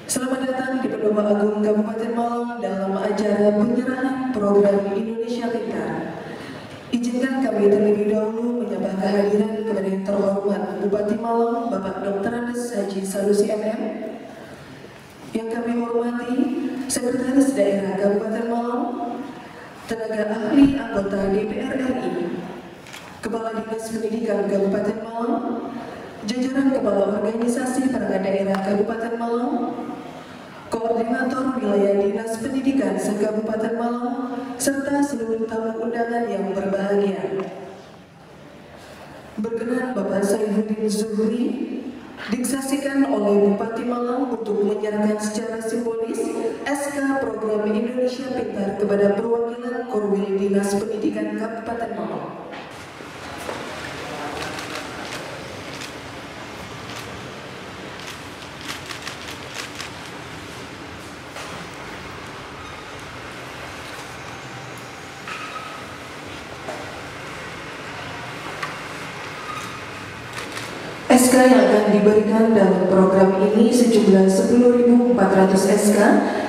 Selamat datang di Pendopo Agung Kabupaten Malang dalam acara penyerahan program Indonesia Pintar. Izinkan kami terlebih dahulu menyapa kehadiran kepada yang terhormat Bupati Malang Bapak Dr. Andes Haji Sanusi MM, yang kami hormati Sekretaris Daerah Kabupaten Malang, tenaga ahli anggota DPR RI, Kepala Dinas Pendidikan Kabupaten Malang, jajaran Kepala Organisasi Perangkat Daerah Kabupaten Malang, Koordinator Wilayah Dinas Pendidikan se-Kabupaten Malang, serta seluruh tamu undangan yang berbahagia. Berkenan Bapak Saifuddin Zuhri disaksikan oleh Bupati Malang untuk menyerahkan secara simbolis SK Program Indonesia Pintar kepada perwakilan Korwil Dinas Pendidikan Kabupaten Malang. SK yang akan diberikan dalam program ini sejumlah 10.400 SK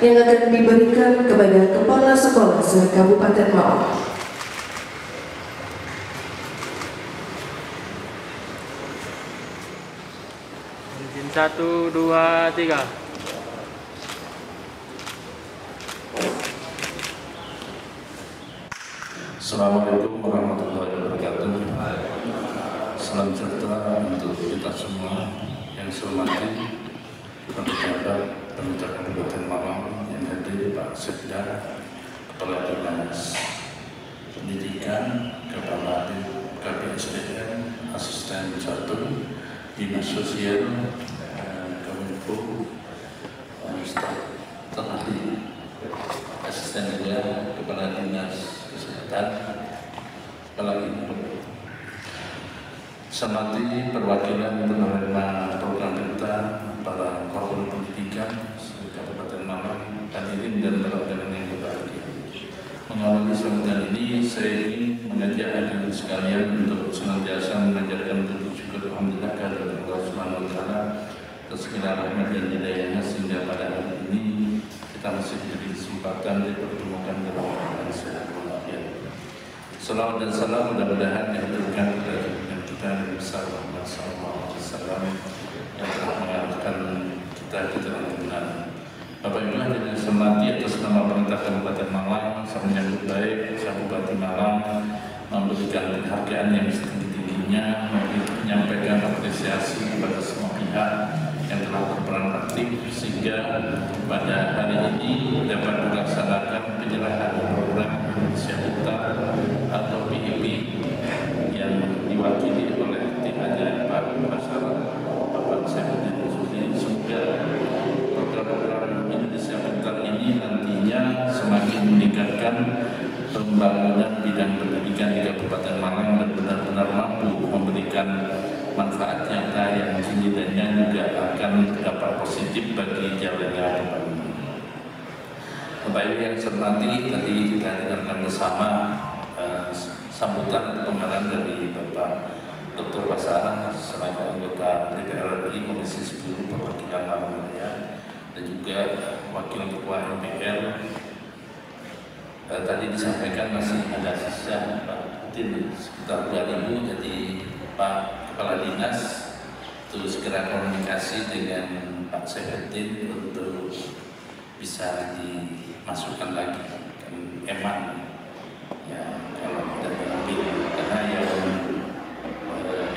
yang akan diberikan kepada Kepala Sekolah se-Kabupaten Malang. Izin 1, 2, 3. Assalamualaikum warahmatullahi wabarakatuh. Salam sejahtera untuk kita semua yang saya hormati pejabat pemerintah Kabupaten Malang yang hadir, Pak Sekda, Kepala Dinas Pendidikan, Kepala KPSDM, Asisten 1, Dinas Sosial, Kominfo, Staf Terhadap Asisten 2, Kepala Dinas Kesehatan, Kepala Semati perwakilan penerima program kita, para korban pendidikan Kabupaten Malang, hadirin dan para yang berbahagia. Mengawali sambutan ini, saya ingin mengajak hadirin sekalian untuk senantiasa mengajarkan puji syukur alhamdulillah kepada Allah Subhanahu wa taala atas segala rahmat dan hidayahnya sehingga pada hari ini kita masih diberi kesempatan dipertemukan dalam keadaan sehat walafiat. Salawat dan salam mudah-mudahan dihaturkan kepada dan besar Muhammad SAW yang telah mengarahkan kita ke jalan kebenaran. Bapak Ibu hadirin semati, atas nama pemerintah Kabupaten Malang, saya menyambut baik Bupati Malang memberikan penghargaan yang setinggi-tingginya, menyampaikan apresiasi kepada semua pihak yang telah berperan aktif sehingga pada hari ini dapat dilaksanakan penyerahan program Indonesia Pintar atau PIP yang diwakili oleh tim ajaran Pak Masyarakat Bapak Saifuddin Zuhri. Semoga program-program Indonesia Pintar ini nantinya semakin meningkatkan pembangunan bidang pendidikan di Kabupaten Malang dan benar-benar mampu memberikan manfaat nyata yang dinilainya juga akan dapat positif bagi jalannya pembangunan. Bapak Ibu yang saya hormati, tadi kita dengarkan bersama sambutan pemerintahan dari Bapak Dr. Basarah selaku anggota DPR RI Komisi 10 Perwakilan Malang Raya dan juga Wakil Ketua MPR. Tadi disampaikan masih ada sisa Pak Tim sekitar 2.000, jadi Pak Kepala Dinas itu segera komunikasi dengan Pak Saifuddin untuk bisa dimasukkan lagi kan emang ya kalau tidak diambil karena yang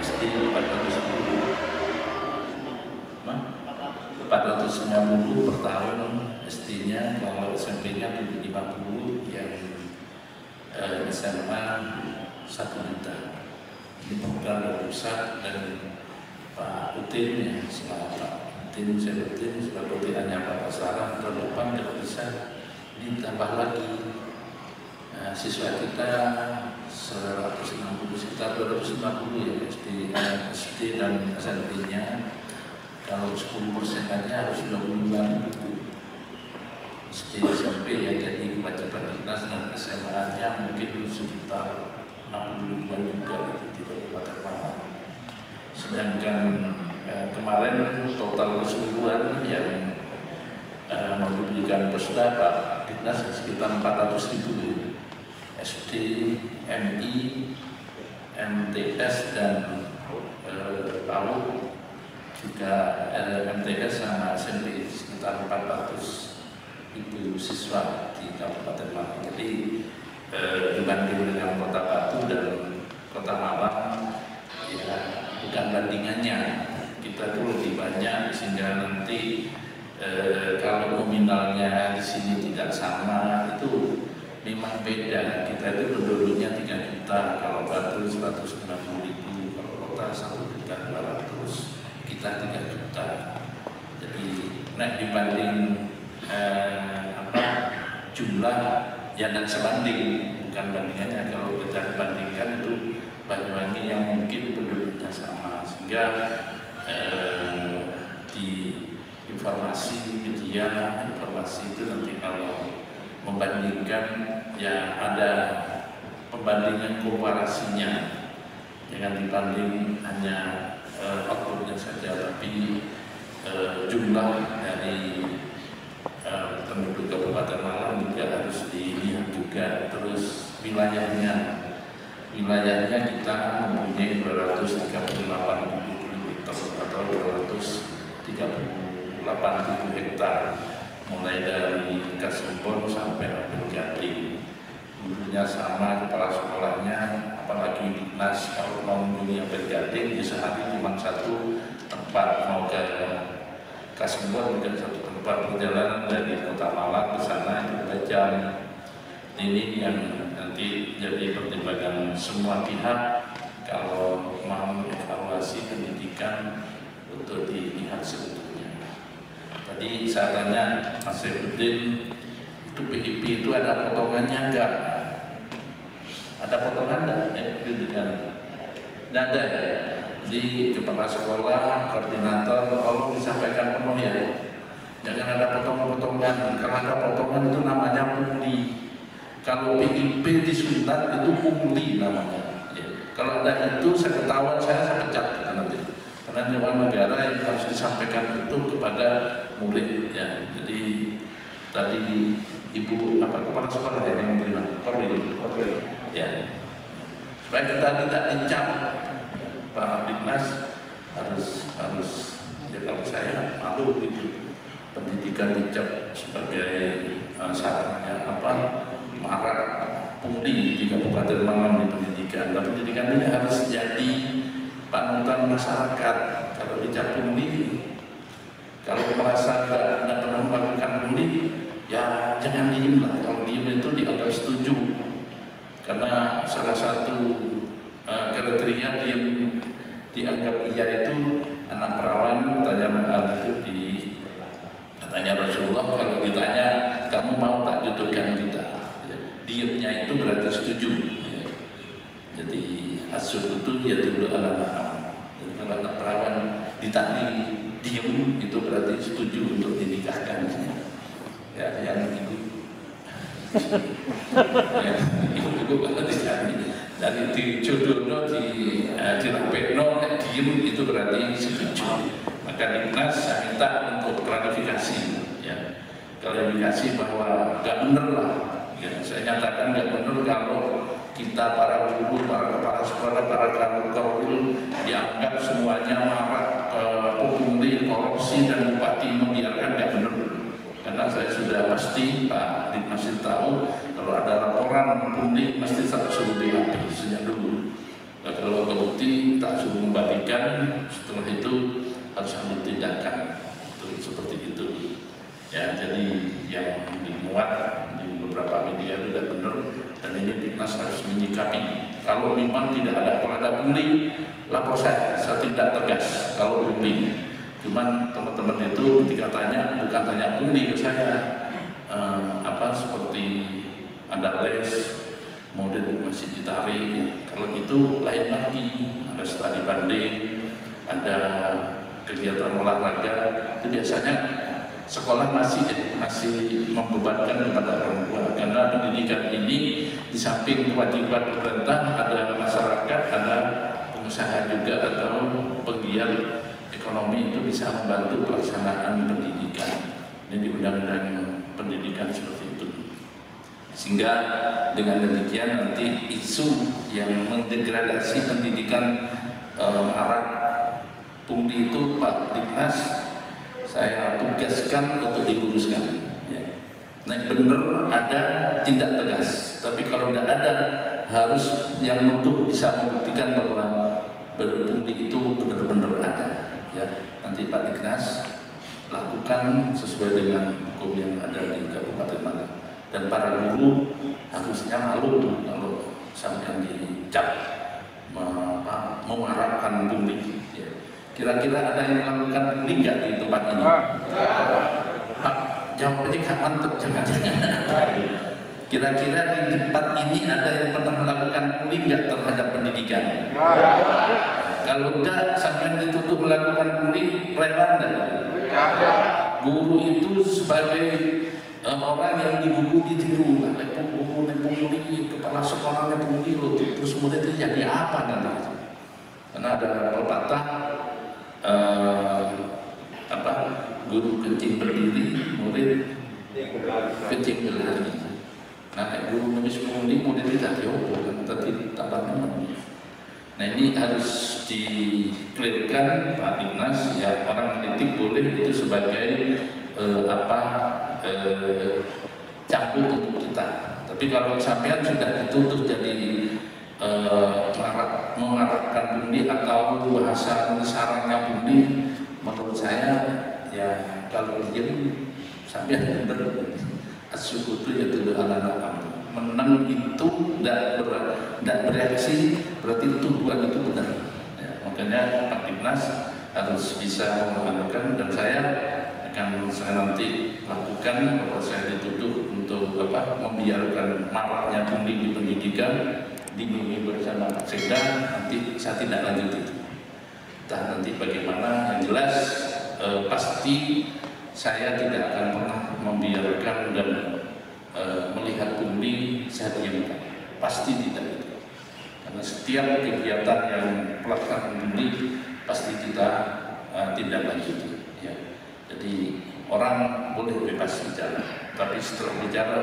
SD 450 per tahun SD-nya, kalau SMP-nya 50, yang SMA 1 juta. Ini program dari pusat dan Pak Utin ya, Pak Utin Saifuddin sebagai TA-nya Pak Basarah tahun depan kalau bisa ditambah lagi. Siswa kita 160, sekitar 250 ya SD dan SMP-nya. Kalau 10% aja harus 25.000 SD SMP ya, jadi baca Dinas dan SMA-nya mungkin sekitar 62 juga di Kabupaten Malang. Sedangkan kemarin total keseluruhan yang kependudukan peserta Pak Dinas sekitar 400.000 SD, MI, MTS dan PAUD juga MTS sama SMP sekitar 400.000 siswa di Kabupaten Malang. Jadi dibanding dengan Kota Batu dan Kota Malang, ya bukan bandingannya. Kita tuh lebih banyak sehingga nanti kalau nominalnya di sini tidak sama itu memang beda. Kita itu penduduknya 3 juta, kalau Batu 190.000, kalau Kota 1.200.000, kita 3 juta. Jadi dibanding jumlah ya dan sebanding, bukan bandingannya. Kalau kita bandingkan itu Banyuwangi yang mungkin penduduknya sama, sehingga di informasi media, informasi itu nanti kalau membandingkan ya ada pembandingan komparasinya, jangan dibanding hanya outputnya saja, tapi jumlah dari penduduk Kabupaten Malang juga harus dilihat juga. Terus wilayahnya kita mempunyai 238.000 hektar atau 238.000 hektar, mulai dari Kasembon sampai Abdul Jati. Dulunya sama kepala sekolahnya, apalagi dinas kalau mau mengunjungi Abdul Jati di sehari cuma satu tempat, mau ke Kasembon bukan satu tempat, perjalanan dari Kota Malang ke sana itu 2 jam. Ini yang nanti jadi pertimbangan semua pihak kalau mau evaluasi pendidikan untuk dilihat sebetulnya. Tadi saya tanya Mas Saifuddin, itu PIP itu ada potongannya enggak? Ada potongan enggak? Pendidikan? Tidak ada ya? Di kepala sekolah, koordinator, tolong disampaikan penuh ya. Jangan ada potongan-potongan. Kalau ada potongan itu namanya pungli. Kalau PIP disunat itu pungli namanya. Ya. Kalau ada itu saya ketahuan saya pecat nanti. Karena dewan negara yang harus disampaikan itu kepada murid. Ya. Jadi tadi Ibu kepala sekolah yang menerima korwil. Ya. Supaya kita tidak dicap. Pak Dinas harus ya, kalau saya malu gitu, pendidikan dicap sebagai sarannya marak pungli di Kabupaten Malang di pendidikan. Nah, pendidikan ini harus jadi panutan masyarakat. Kalau dicap pungli, kalau merasa tidak pernah melakukan pungli, ya jangan diem lah. Kalau diem itu dianggap setuju, karena salah satu kriteria dia dianggap iya itu anak perawan. Katanya Rasulullah, kalau ditanya kamu mau tak jodohkan kita, diemnya itu berarti setuju. Jadi asal itu ya dulu anak-anak. Jadi kalau anak perawan ditanya diem itu berarti setuju untuk dinikahkan. Ya yang itu ibu kalau dicari dari di jodohno di rapekno diem itu berarti setuju. Maka Dinas saya minta untuk klarifikasi, ya klarifikasi bahwa nggak benar lah. Ya, saya nyatakan nggak benar kalau kita para guru, para kepala sekolah, para karul dianggap semuanya marak pungli, korupsi dan bupati membiarkan, nggak benar. Karena saya sudah pasti Pak Dinas tahu kalau ada laporan pungli mesti tak suruh BAP sejak dulu. Nah, kalau terbukti tak suruh membagikan, setelah itu harus ambil tindakan. Seperti itu. Ya, jadi yang dimuat di beberapa media tidak benar, dan ini Dinas harus menyikapi. Kalau memang tidak ada, kalau ada pungli, lapor saya tidak tegas kalau pungli. Cuman teman-teman itu ketika tanya, bukan tanya pungli ke saya, seperti ada les, model masih ditarik. Kalau itu lain lagi, ada studi banding, ada kegiatan olahraga. Itu biasanya sekolah masih membebankan kepada orang tua, karena pendidikan ini di samping kewajiban pemerintah, ada masyarakat, ada pengusaha juga atau penggiat ekonomi itu bisa membantu pelaksanaan pendidikan. Ini di Undang-Undang pendidikan seperti itu. Sehingga dengan demikian nanti isu yang mendegradasi pendidikan arah pungli itu Pak Diknas saya tugaskan untuk diluruskan. Ya. Nah benar ada tindak tegas, tapi kalau tidak ada harus yang untuk bisa membuktikan bahwa pungli itu benar-benar ada. Ya. Nanti Pak Diknas lakukan sesuai dengan hukum yang ada di Kabupaten Malang. Dan para guru harusnya malu kalau sampai dicap memarahkan pungli. Ya. Kira-kira ada yang melakukan pungli nggak di tempat ini? Pak, jawabnya gak mantep, jangan-jangan. Kira-kira di tempat ini ada yang pernah melakukan pungli nggak terhadap pendidikan? Kalau enggak, sampai ditutup melakukan pungli, rela enggak? Guru itu sebagai orang yang digugu ditiru, pungli, kepala sekolahnya pungli, terus kemudian itu jadi apa nanti? Karena ada pepatah guru kencing berdiri, murid kencing berlari. Nah, guru nulis pungli, murid tidak diopo, kan tadi tambah teman. Nah ini harus diklirkan Pak Diknas, ya orang politik boleh itu sebagai campur untuk kita. Tapi kalau sampean sudah dituntut jadi mengarahkan pungli atau bahasa sarangnya pungli, menurut saya ya kalau diam sampean benar asyukur ya dulu anak-anak menang itu tidak bereaksi berarti tuduhan itu benar. Ya, makanya Pak Diknas harus bisa melakukan dan saya nanti lakukan bahwa saya dituduh untuk membiarkan maraknya pungli di pendidikan dibimbing bersama Pak Sekda, nanti saya tidak lanjut itu. Entah nanti bagaimana, yang jelas pasti saya tidak akan pernah membiarkan dan melihat pungli saya diamkan, pasti tidak itu. Karena setiap kegiatan yang pelaksanaan pungli pasti kita tindak lanjuti. Ya. Jadi orang boleh bebas bicara, tapi setelah bicara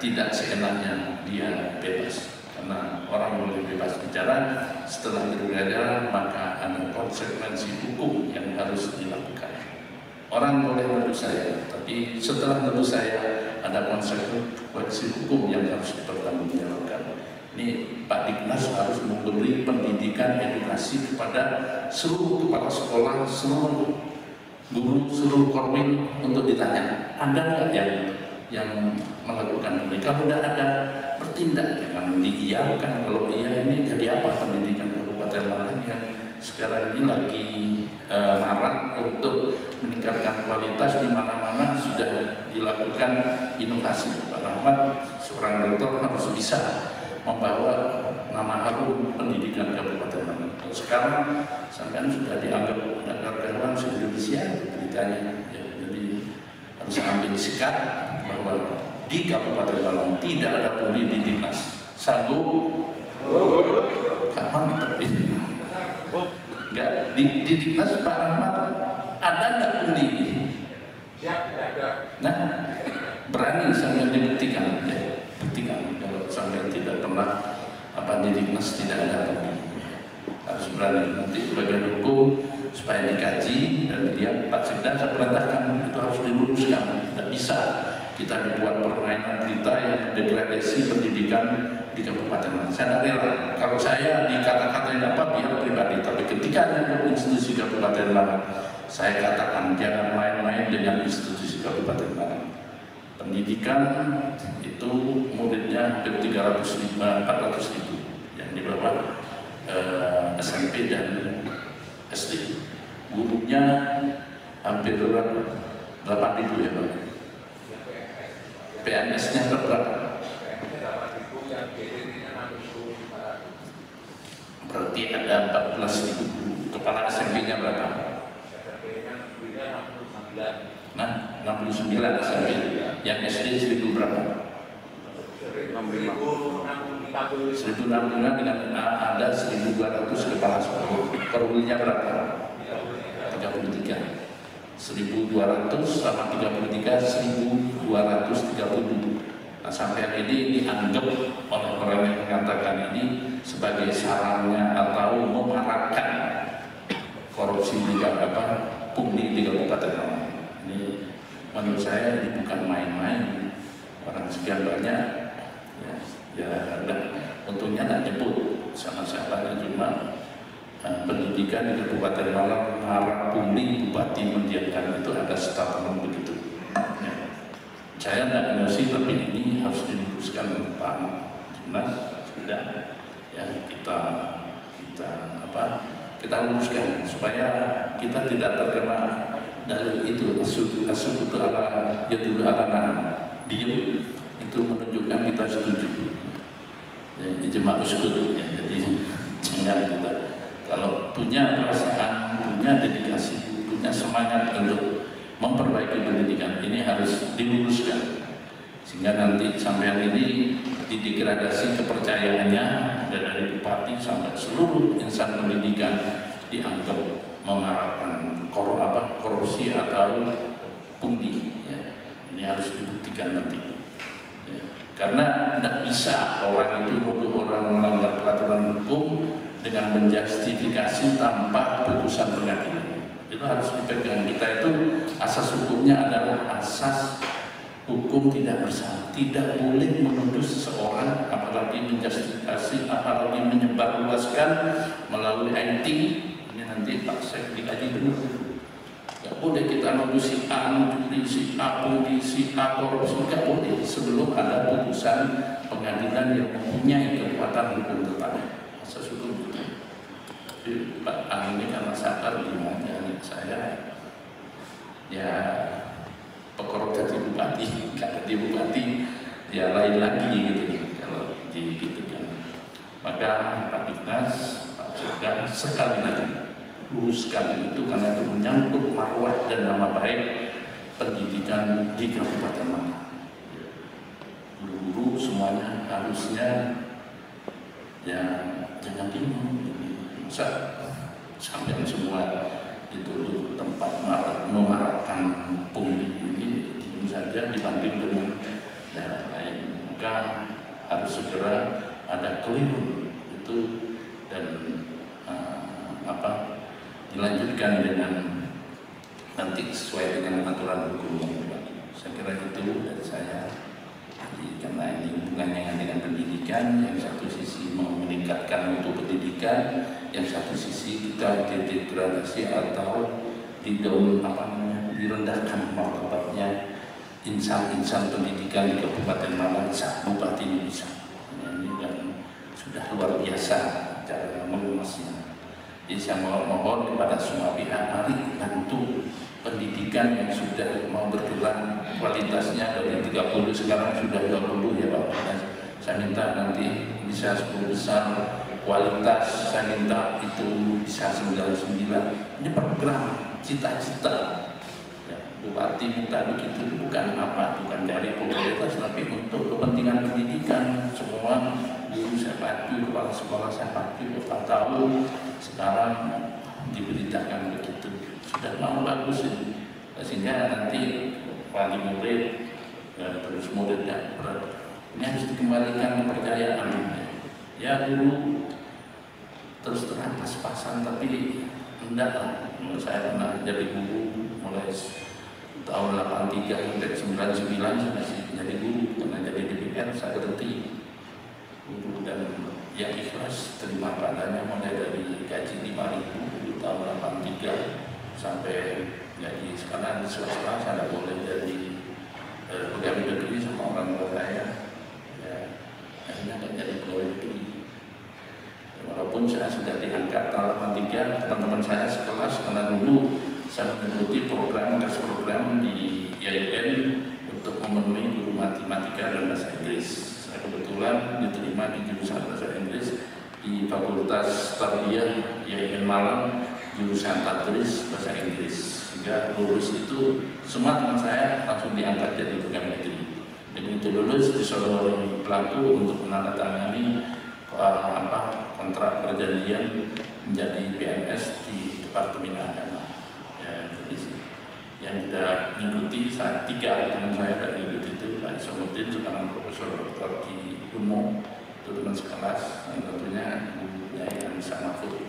tidak seenaknya dia bebas. Karena orang boleh bebas bicara, setelah berbicara maka ada konsekuensi hukum yang harus dilakukan. Orang boleh menuduh saya, tapi setelah menuduh saya ada konsekuensi hukum yang harus dipertanggungjawabkan. Ini Pak Diknas harus memberi pendidikan edukasi kepada seluruh kepala sekolah, seluruh guru, seluruh korwil untuk ditanya, ada nggak yang melakukan ini? Kalau tidak ada, bertindak, jangan diiyakan. Kalau iya, ini jadi apa pendidikan Kabupaten Malang yang sekarang ini lagi marak untuk meningkatkan kualitas, di mana-mana sudah dilakukan inovasi. Pak Rahmat, seorang rektor harus bisa membawa nama harum pendidikan Kabupaten Malang. Sekarang sampai sudah dianggap negarawan se-Indonesia beritanya. Ya, jadi harus ambil sikap bahwa di Kabupaten Malang tidak ada pungli di Diknas. Sanggup? Kapan terpilih? Enggak, di Diknas Pak Rahmat ada nggak pungli? Nah, berani sampai dibuktikan, ya, buktikan kalau sampai tidak pernah di Diknas tidak ada pungli. Harus berani, nanti bagian hukum supaya dikaji dan dia Pak Sekda saya perintahkan itu harus diluruskan. Tidak bisa kita dibuat permainan berita yang degradasi pendidikan di Kabupaten Malang. Saya tidak rela. Kalau saya dikata-katain apa biar pribadi, tapi ketika ada institusi Kabupaten Malang, saya katakan jangan main-main dengan institusi Kabupaten Malang. Pendidikan itu muridnya hampir 400.000 yang di bawah SMP dan SD. Gurunya hampir 8.000 ya Pak. PNS-nya berapa? Berarti ada 14.000 guru. Kepala SMP-nya berapa? Nah, 69 SMP. Yang SD 1.000 berapa? 1.065 dengan ada 1.200 kepala sekolah. Perwilnya berapa? 33. 1.200 sama 33, 1.200 230. Nah, sampai ini dianggap oleh orang yang mengatakan ini sebagai sarangnya atau memarakkan korupsi di pungli di Kabupaten Malang. Ini menurut saya ini bukan main-main. Orang sekian banyak, ya untungnya tidak nyebut sama siapa, cuma pendidikan di Kabupaten Malang, para pungli bupati mendiamkan itu ada statement begitu. Saya tidak emosi, tapi ini harus diluruskan Pak Dinas. Sudah ya kita luruskan supaya kita tidak terkena dalil itu asubutu ala yadul ala diem itu menunjukkan kita setuju. Ya, ijma uskut ya, jadi jangan kita kalau punya perasaan, punya dedikasi, punya semangat untuk memperbaiki pendidikan ini harus diluruskan sehingga nanti sampai ini didegradasi kepercayaannya dari bupati sampai seluruh insan pendidikan dianggap mengharapkan korupsi atau pungli. Ya. Ini harus dibuktikan nanti. Ya. Karena tidak bisa orang itu menuduh orang melanggar peraturan hukum dengan menjustifikasi tanpa putusan pengadilan. Itu harus dipegang. Kita itu asas hukumnya adalah asas hukum tidak bersalah. Tidak boleh menuduh seseorang, apalagi menjustifikasi, apalagi menyebarluaskan melalui IT. Ini nanti Pak Sek dikaji dulu. Tidak boleh kita menuduh si A, menuduh si A, pungli, si A korupsi. Tidak boleh sebelum ada putusan pengadilan yang mempunyai kekuatan hukum tetap. Asas hukum itu. Pak A ini karena sadar gimana saya ya pekorup jadi bupati, kalau di bupati ya lain lagi gitu kalau di gitu kan. Maka Pak Dinas, Pak Sekda sekali lagi luruskan itu karena itu menyangkut marwah dan nama baik pendidikan di Kabupaten Malang. Guru-guru semuanya harusnya ya jangan bingung. Sampai semua itu tempat memarakkan pungli ini diam saja dibanding dengan daerah lain. Maka harus segera ada keliru itu dan dilanjutkan dengan nanti sesuai dengan aturan hukum yang berlaku. Saya kira itu dari saya. Karena ini hubungannya dengan pendidikan, yang satu sisi mau meningkatkan mutu pendidikan, yang satu sisi kita degradasi atau direndahkan martabatnya insan-insan pendidikan di Kabupaten Malang saat bupati ini bisa. Ini dan sudah luar biasa cara mengemasnya. Jadi saya mohon kepada semua pihak, mari bantu pendidikan yang sudah mau berkurang kualitasnya dari 30 sekarang sudah 20 ya Pak. Saya minta nanti bisa 10 besar kualitas, saya minta itu bisa 99. Ini program cita-cita. Ya, bupati minta begitu bukan dari popularitas tapi untuk kepentingan pendidikan. Semua guru saya pacu, kepala sekolah saya pacu, Bapak tahu sekarang diberitakan begitu. Sudah mau bagus ini, sehingga nanti wali murid terus muridnya ini harus dikembalikan kepercayaan. Ya dulu terus terang pas-pasan tapi enggak lah. Saya pernah jadi guru mulai tahun 83 sampai 99 masih jadi guru, karena jadi DPR saya berhenti guru dan yang ikhlas terima padanya mulai dari gaji 5.000 tahun 83 sampai gaji sekarang di swasta saya boleh jadi pegawai negeri sama orang tua saya. Ya, akhirnya nggak jadi pegawai negeri. Walaupun saya sudah diangkat tahun 83, teman-teman saya sekelas karena dulu saya mengikuti program di IAIN untuk memenuhi guru matematika dan bahasa Inggris. Saya kebetulan diterima di jurusan bahasa Inggris di Fakultas Tarbiyah IAIN Malang, jurusan tadris bahasa Inggris. Sehingga lulus itu semua teman saya langsung diangkat jadi pegawai negeri. Begitu lulus disodori pelaku untuk menandatangani kontrak perjanjian menjadi PNS di Departemen Agama. Ya, yang sudah mengikuti saat 3 teman saya dari mengikuti Samudin, sekarang Profesor Dr. di Umo, itu teman sekelas, yang tentunya ibunya yang sangat full,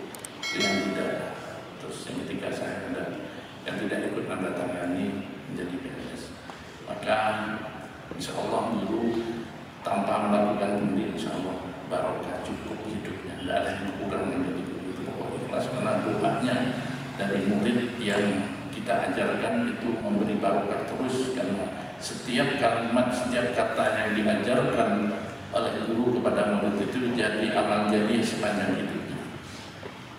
yang tidak. Terus yang ketiga saya ada yang tidak ikut menandatangani menjadi PNS. Maka insya Allah guru tanpa melakukan pembeli, insya Allah barokah cukup hidupnya, tidak ada yang kurang menjadi guru. Itu pokoknya ikhlas, karena doanya dari murid yang kita ajarkan itu memberi barokah terus, karena setiap kalimat, setiap kata yang diajarkan oleh guru kepada murid itu jadi amal jariah sepanjang hidupnya.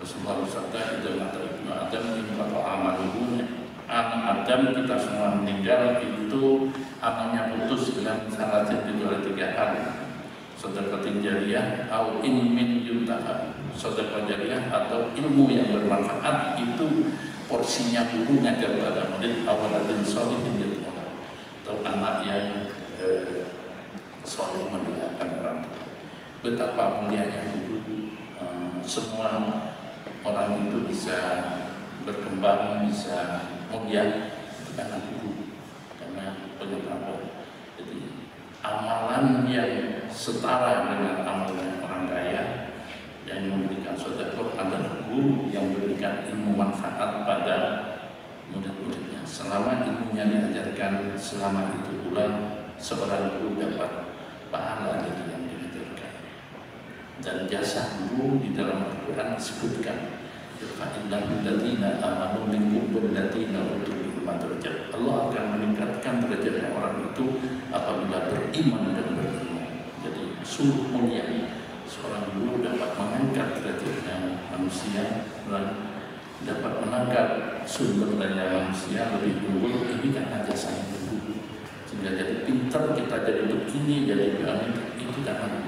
Rasulullah bersabda, "Idza mata ibnu Adam inqata amaluhu." Anak Adam, kita semua meninggal itu amalnya putus dengan salah satu oleh 3 hal. Sedekah jariyah atau ilmin yuntafa. Sedekah jariyah atau ilmu yang bermanfaat, itu porsinya guru ngajar pada murid, awaladin sholihin yad'u, atau anak yang sholih mendoakan orang. Betapa mulianya guru. Semua orang itu bisa berkembang, bisa mulia itu karena guru, karena penyebab. Jadi amalan yang setara dengan amalan orang kaya yang memberikan sedekah adalah guru yang memberikan ilmu manfaat pada murid-muridnya. Selama ilmunya diajarkan, selama itu pula seorang guru dapat pahala dari yang diajarkan. Dan jasa guru di dalam Al-Quran disebutkan, Allah akan meningkatkan derajatnya orang itu apabila beriman dan berilmu. Jadi sungguh mulia seorang guru dapat mengangkat derajatnya manusia dan dapat menangkap sumber daya manusia lebih unggul. Ini karena jasa guru. Sehingga jadi pintar kita, jadi begini, jadi begini, itu karena.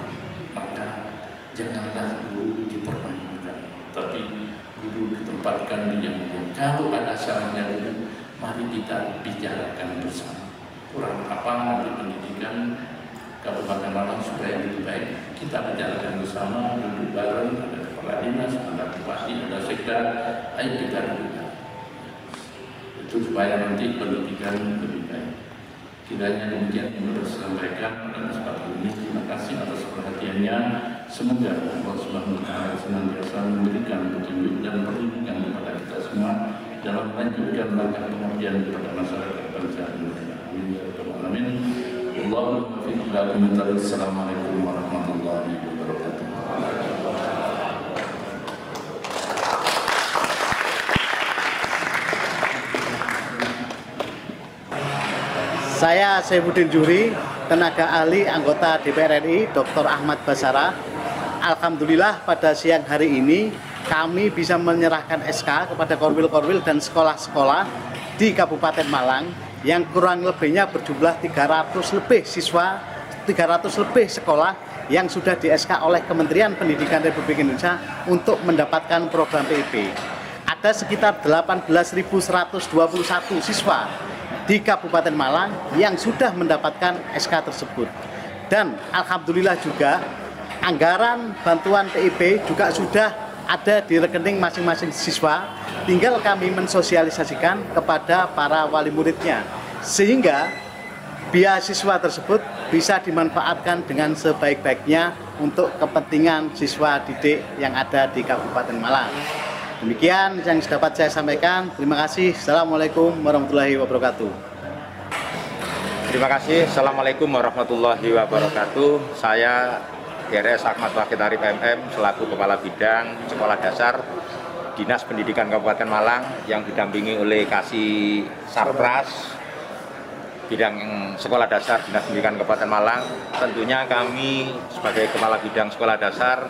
Maka janganlah guru dipermainkan, tapi guru ditempatkan di yang mulia. Kalau ada salahnya guru, mari kita bicarakan bersama. Kurang apa nanti pendidikan Kabupaten Malang supaya lebih baik, kita bicarakan bersama, duduk bareng, ada kepala dinas, ada bupati, ada sekda, ayo kita duduk. Itu supaya nanti pendidikan lebih baik. Kiranya demikian yang harus disampaikan pada kesempatan ini. Terima kasih atas perhatiannya. Semoga Allah Subhanahu wa Ta'ala senantiasa memberikan petunjuk dan perlindungan kepada kita semua dalam melanjutkan langkah pengabdian kepada masyarakat bangsa Indonesia. Amin ya rabbal alamin. Allahumma fi qulakum. Assalamualaikum warahmatullahi wabarakatuh. Saya Saifuddin Juhri, tenaga ahli anggota DPR RI, Dr. Ahmad Basara. Alhamdulillah pada siang hari ini kami bisa menyerahkan SK kepada korwil-korwil dan sekolah-sekolah di Kabupaten Malang yang kurang lebihnya berjumlah 300 lebih siswa, 300 lebih sekolah yang sudah di SK oleh Kementerian Pendidikan Republik Indonesia untuk mendapatkan program PIP. Ada sekitar 18.121 siswa di Kabupaten Malang yang sudah mendapatkan SK tersebut. Dan alhamdulillah juga anggaran bantuan PIP juga sudah ada di rekening masing-masing siswa. Tinggal kami mensosialisasikan kepada para wali muridnya, sehingga beasiswa tersebut bisa dimanfaatkan dengan sebaik-baiknya untuk kepentingan siswa didik yang ada di Kabupaten Malang. Demikian yang dapat saya sampaikan. Terima kasih. Assalamualaikum warahmatullahi wabarakatuh. Terima kasih. Assalamualaikum warahmatullahi wabarakatuh. Saya DRS Ahmad Wahid Arif MM selaku Kepala Bidang Sekolah Dasar Dinas Pendidikan Kabupaten Malang yang didampingi oleh Kasih Sarpras Bidang Sekolah Dasar Dinas Pendidikan Kabupaten Malang. Tentunya kami sebagai Kepala Bidang Sekolah Dasar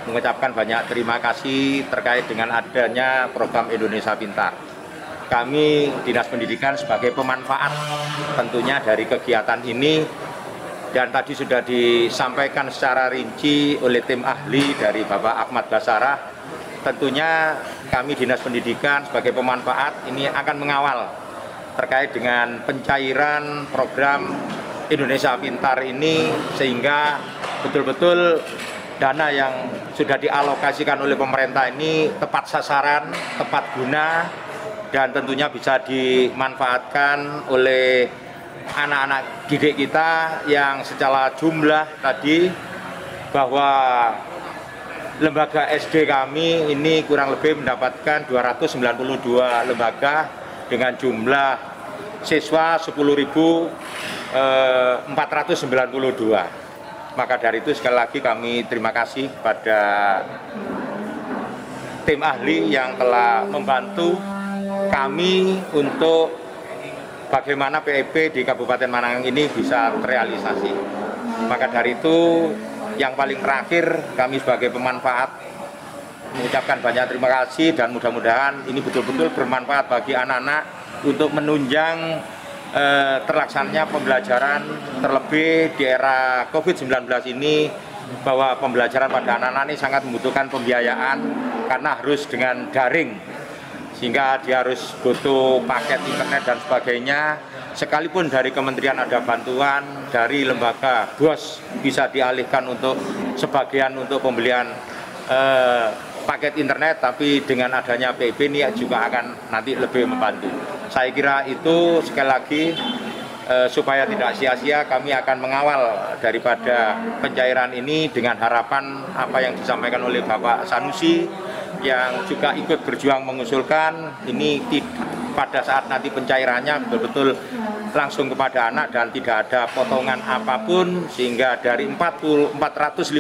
mengucapkan banyak terima kasih terkait dengan adanya program Indonesia Pintar. Kami Dinas Pendidikan sebagai pemanfaat tentunya dari kegiatan ini, dan tadi sudah disampaikan secara rinci oleh tim ahli dari Bapak Ahmad Basara. Tentunya kami Dinas Pendidikan sebagai pemanfaat ini akan mengawal terkait dengan pencairan program Indonesia Pintar ini, sehingga betul-betul dana yang sudah dialokasikan oleh pemerintah ini tepat sasaran, tepat guna, dan tentunya bisa dimanfaatkan oleh anak-anak didik kita yang secara jumlah tadi bahwa lembaga SD kami ini kurang lebih mendapatkan 292 lembaga dengan jumlah siswa 10.492. Maka dari itu sekali lagi kami terima kasih pada tim ahli yang telah membantu kami untuk bagaimana PEP di Kabupaten Mananggang ini bisa terrealisasi. Maka dari itu yang paling terakhir kami sebagai pemanfaat mengucapkan banyak terima kasih dan mudah-mudahan ini betul-betul bermanfaat bagi anak-anak untuk menunjang terlaksananya pembelajaran, terlebih di era COVID-19 ini, bahwa pembelajaran pada anak-anak ini sangat membutuhkan pembiayaan karena harus dengan daring, sehingga dia harus butuh paket internet dan sebagainya. Sekalipun dari kementerian ada bantuan, dari lembaga BOS bisa dialihkan untuk sebagian untuk pembelian paket internet, tapi dengan adanya PEP ini juga akan nanti lebih membantu. Saya kira itu sekali lagi supaya tidak sia-sia kami akan mengawal daripada pencairan ini dengan harapan apa yang disampaikan oleh Bapak Sanusi yang juga ikut berjuang mengusulkan ini pada saat nanti pencairannya betul-betul langsung kepada anak dan tidak ada potongan apapun, sehingga dari 450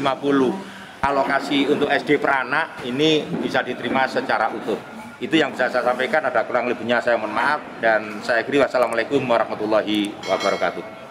alokasi untuk SD per anak ini bisa diterima secara utuh. Itu yang bisa saya sampaikan, ada kurang lebihnya saya mohon maaf dan saya akhiri. Wassalamualaikum warahmatullahi wabarakatuh.